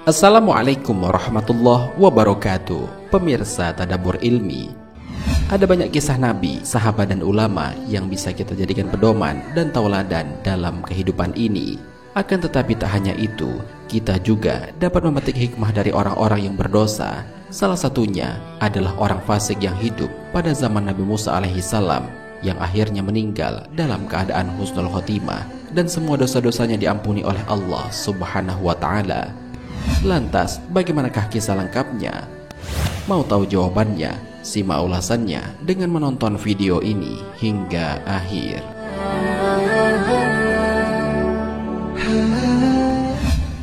Assalamualaikum warahmatullahi wabarakatuh. Pemirsa Tadabbur Ilmi, ada banyak kisah nabi, sahabat dan ulama yang bisa kita jadikan pedoman dan tauladan dalam kehidupan ini. Akan tetapi tak hanya itu, kita juga dapat memetik hikmah dari orang-orang yang berdosa. Salah satunya adalah orang fasik yang hidup pada zaman Nabi Musa alaihissalam, yang akhirnya meninggal dalam keadaan husnul khotimah dan semua dosa-dosanya diampuni oleh Allah Subhanahu wa ta'ala. Lantas, bagaimanakah kisah lengkapnya? Mau tahu jawabannya? Simak ulasannya dengan menonton video ini hingga akhir.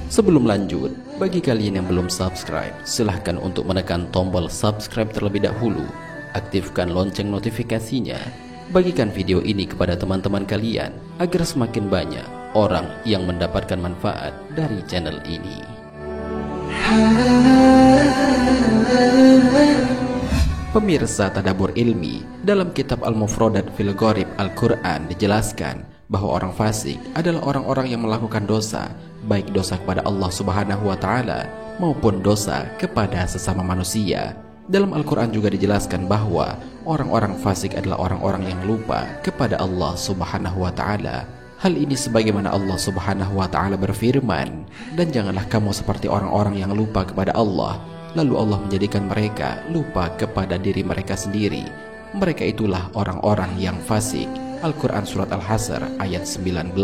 Sebelum lanjut, bagi kalian yang belum subscribe, silahkan untuk menekan tombol subscribe terlebih dahulu. Aktifkan lonceng notifikasinya. Bagikan video ini kepada teman-teman kalian agar semakin banyak orang yang mendapatkan manfaat dari channel ini. Pemirsa Tadabbur Ilmi, dalam kitab Al-Mufradat fil Gharib Al-Quran dijelaskan bahwa orang fasik adalah orang-orang yang melakukan dosa, baik dosa kepada Allah Subhanahu wa ta'ala maupun dosa kepada sesama manusia. Dalam Al-Quran juga dijelaskan bahwa orang-orang fasik adalah orang-orang yang lupa kepada Allah Subhanahu wa ta'ala. Hal ini sebagaimana Allah Subhanahu wa ta'ala berfirman, dan janganlah kamu seperti orang-orang yang lupa kepada Allah, lalu Allah menjadikan mereka lupa kepada diri mereka sendiri. Mereka itulah orang-orang yang fasik. Al-Quran Surat Al-Hasr ayat 19.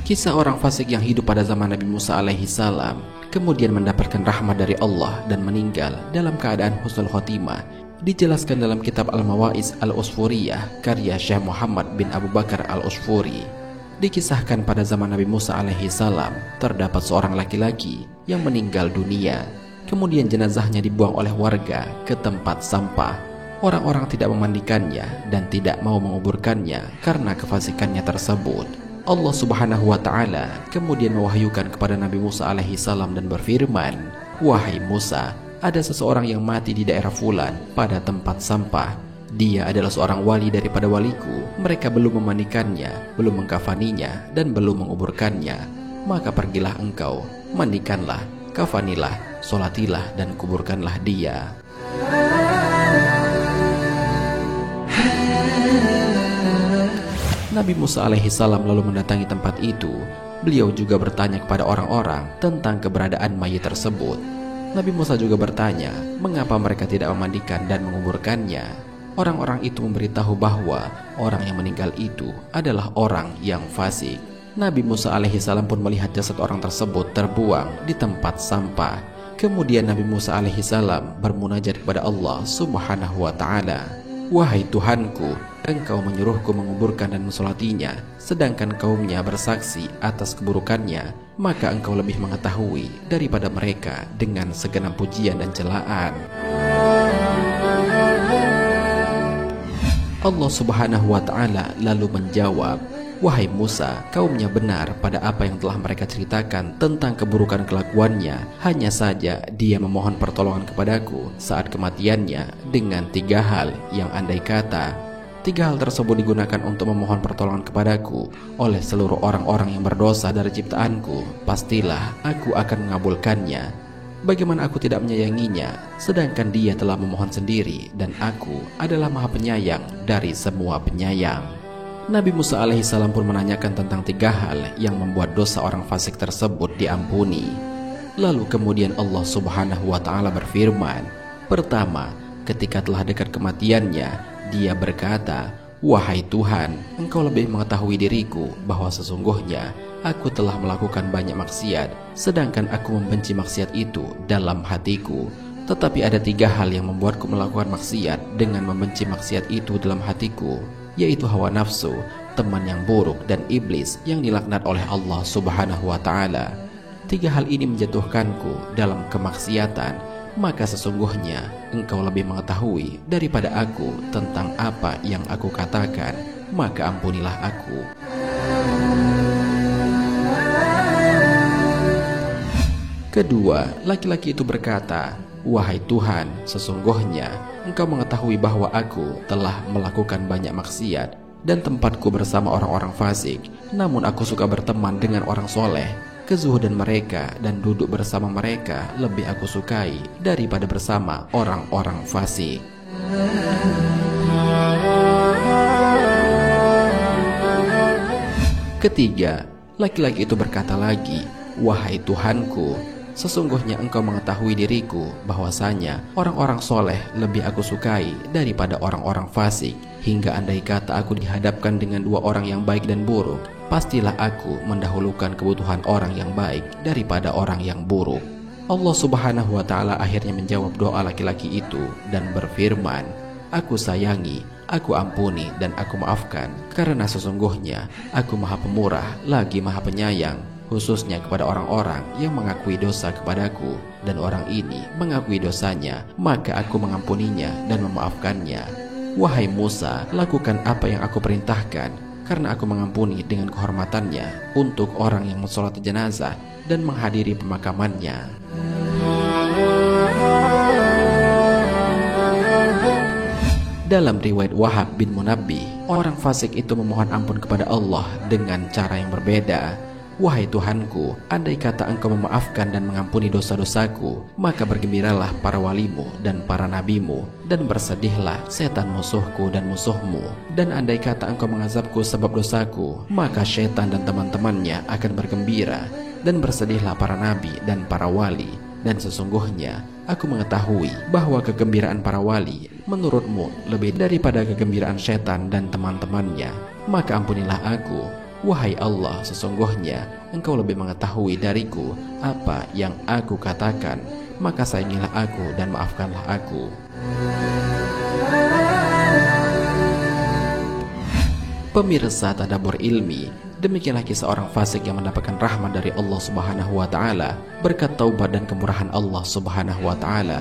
Kisah orang fasik yang hidup pada zaman Nabi Musa alaihissalam kemudian mendapatkan rahmat dari Allah dan meninggal dalam keadaan husnul khotimah dijelaskan dalam kitab Al-Mawaiz Al-Usfuriyah karya Syekh Muhammad bin Abu Bakar Al-Usfuri. Dikisahkan pada zaman Nabi Musa alaihissalam terdapat seorang laki-laki yang meninggal dunia. Kemudian jenazahnya dibuang oleh warga ke tempat sampah. Orang-orang tidak memandikannya dan tidak mau menguburkannya karena kefasikannya tersebut. Allah Subhanahu wa ta'ala kemudian mewahyukan kepada Nabi Musa alaihissalam dan berfirman, "Wahai Musa, ada seseorang yang mati di daerah Fulan pada tempat sampah. Dia adalah seorang wali daripada waliku. Mereka belum memandikannya, belum mengkafaninya, dan belum menguburkannya. Maka pergilah engkau, mandikanlah, kafanilah, solatilah, dan kuburkanlah dia." Nabi Musa alaihissalam lalu mendatangi tempat itu. Beliau juga bertanya kepada orang-orang tentang keberadaan mayit tersebut. Nabi Musa juga bertanya, mengapa mereka tidak memandikan dan menguburkannya. Orang-orang itu memberitahu bahwa orang yang meninggal itu adalah orang yang fasik. Nabi Musa alaihissalam pun melihat jasad orang tersebut terbuang di tempat sampah. Kemudian Nabi Musa alaihissalam bermunajat kepada Allah Subhanahu wa ta'ala, "Wahai Tuhanku, engkau menyuruhku menguburkan dan mensolatinya, sedangkan kaumnya bersaksi atas keburukannya, maka engkau lebih mengetahui daripada mereka dengan segenap pujian dan celaan." Allah Subhanahu wa ta'ala lalu menjawab, "Wahai Musa, kaumnya benar pada apa yang telah mereka ceritakan tentang keburukan kelakuannya. Hanya saja dia memohon pertolongan kepadaku saat kematiannya dengan 3 hal yang andai kata 3 hal tersebut digunakan untuk memohon pertolongan kepadaku oleh seluruh orang-orang yang berdosa dari ciptaanku, pastilah aku akan mengabulkannya. Bagaimana aku tidak menyayanginya, sedangkan dia telah memohon sendiri, dan aku adalah maha penyayang dari semua penyayang." Nabi Musa alaihissalam pun menanyakan tentang 3 hal yang membuat dosa orang fasik tersebut diampuni. Lalu kemudian Allah Subhanahu wa ta'ala berfirman, pertama, ketika telah dekat kematiannya, dia berkata, "Wahai Tuhan, engkau lebih mengetahui diriku bahwa sesungguhnya aku telah melakukan banyak maksiat, sedangkan aku membenci maksiat itu dalam hatiku. Tetapi ada 3 hal yang membuatku melakukan maksiat dengan membenci maksiat itu dalam hatiku, yaitu hawa nafsu, teman yang buruk, dan iblis yang dilaknat oleh Allah Subhanahu wa ta'ala. 3 hal ini menjatuhkanku dalam kemaksiatan, maka sesungguhnya engkau lebih mengetahui daripada aku tentang apa yang aku katakan, maka ampunilah aku." Kedua, laki-laki itu berkata, "Wahai Tuhan, sesungguhnya Engkau mengetahui bahwa aku telah melakukan banyak maksiat dan tempatku bersama orang-orang fasik. Namun aku suka berteman dengan orang soleh. Kezuhudan mereka dan duduk bersama mereka lebih aku sukai daripada bersama orang-orang fasik." Ketiga, laki-laki itu berkata lagi, "Wahai Tuhanku, sesungguhnya Engkau mengetahui diriku bahwasanya orang-orang soleh lebih aku sukai daripada orang-orang fasik. Hingga andai kata aku dihadapkan dengan dua orang yang baik dan buruk, pastilah aku mendahulukan kebutuhan orang yang baik daripada orang yang buruk." Allah Subhanahu wa Ta'ala akhirnya menjawab doa laki-laki itu dan berfirman, "Aku sayangi, aku ampuni, dan aku maafkan, karena sesungguhnya aku Maha Pemurah lagi Maha Penyayang, khususnya kepada orang-orang yang mengakui dosa kepadaku, dan orang ini mengakui dosanya, maka aku mengampuninya dan memaafkannya. Wahai Musa, lakukan apa yang aku perintahkan, karena aku mengampuni dengan kehormatannya untuk orang yang mensolat jenazah dan menghadiri pemakamannya." Dalam riwayat Wahab bin Munabbih, orang fasik itu memohon ampun kepada Allah dengan cara yang berbeda. "Wahai Tuhanku, andai kata Engkau memaafkan dan mengampuni dosa-dosaku, maka bergembiralah para walimu dan para nabimu, dan bersedihlah setan musuhku dan musuhmu. Dan andai kata Engkau mengazabku sebab dosaku, maka syaitan dan teman-temannya akan bergembira, dan bersedihlah para nabi dan para wali. Dan sesungguhnya aku mengetahui bahwa kegembiraan para wali menurutmu lebih daripada kegembiraan syaitan dan teman-temannya. Maka ampunilah aku. Wahai Allah, sesungguhnya Engkau lebih mengetahui dariku apa yang aku katakan. Maka sayangilah aku dan maafkanlah aku." Pemirsa Tadabbur Ilmi, demikianlah kisah orang fasik yang mendapatkan rahmat dari Allah Subhanahu wa Ta'ala berkat taubat dan kemurahan Allah Subhanahu wa Ta'ala.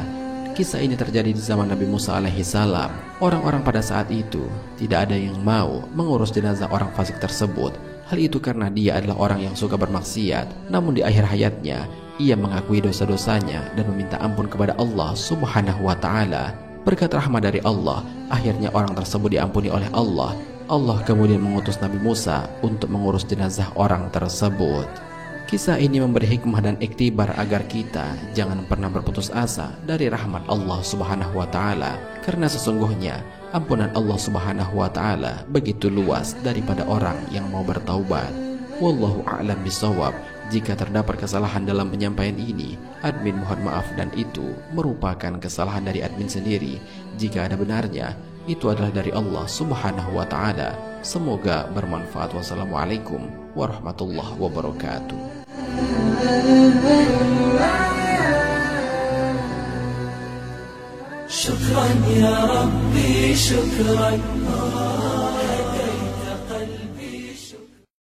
Kisah ini terjadi di zaman Nabi Musa alaihi salam. Orang-orang pada saat itu tidak ada yang mau mengurus jenazah orang fasik tersebut. Hal itu karena dia adalah orang yang suka bermaksiat. Namun di akhir hayatnya ia mengakui dosa-dosanya dan meminta ampun kepada Allah Subhanahu wa Ta'ala. Berkat rahmat dari Allah, akhirnya orang tersebut diampuni oleh Allah. Allah kemudian mengutus Nabi Musa untuk mengurus jenazah orang tersebut. Kisah ini memberi hikmah dan iktibar agar kita jangan pernah berputus asa dari rahmat Allah Subhanahu wa Ta'ala, karena sesungguhnya ampunan Allah Subhanahu wa Ta'ala begitu luas daripada orang yang mau bertaubat. Wallahu a'lam bishawab. Jika terdapat kesalahan dalam penyampaian ini, admin mohon maaf, dan itu merupakan kesalahan dari admin sendiri. Jika ada benarnya, itu adalah dari Allah Subhanahu wa Ta'ala. Semoga bermanfaat. Wassalamualaikum warahmatullahi wabarakatuh. Syukran ya Rabbi, syukran.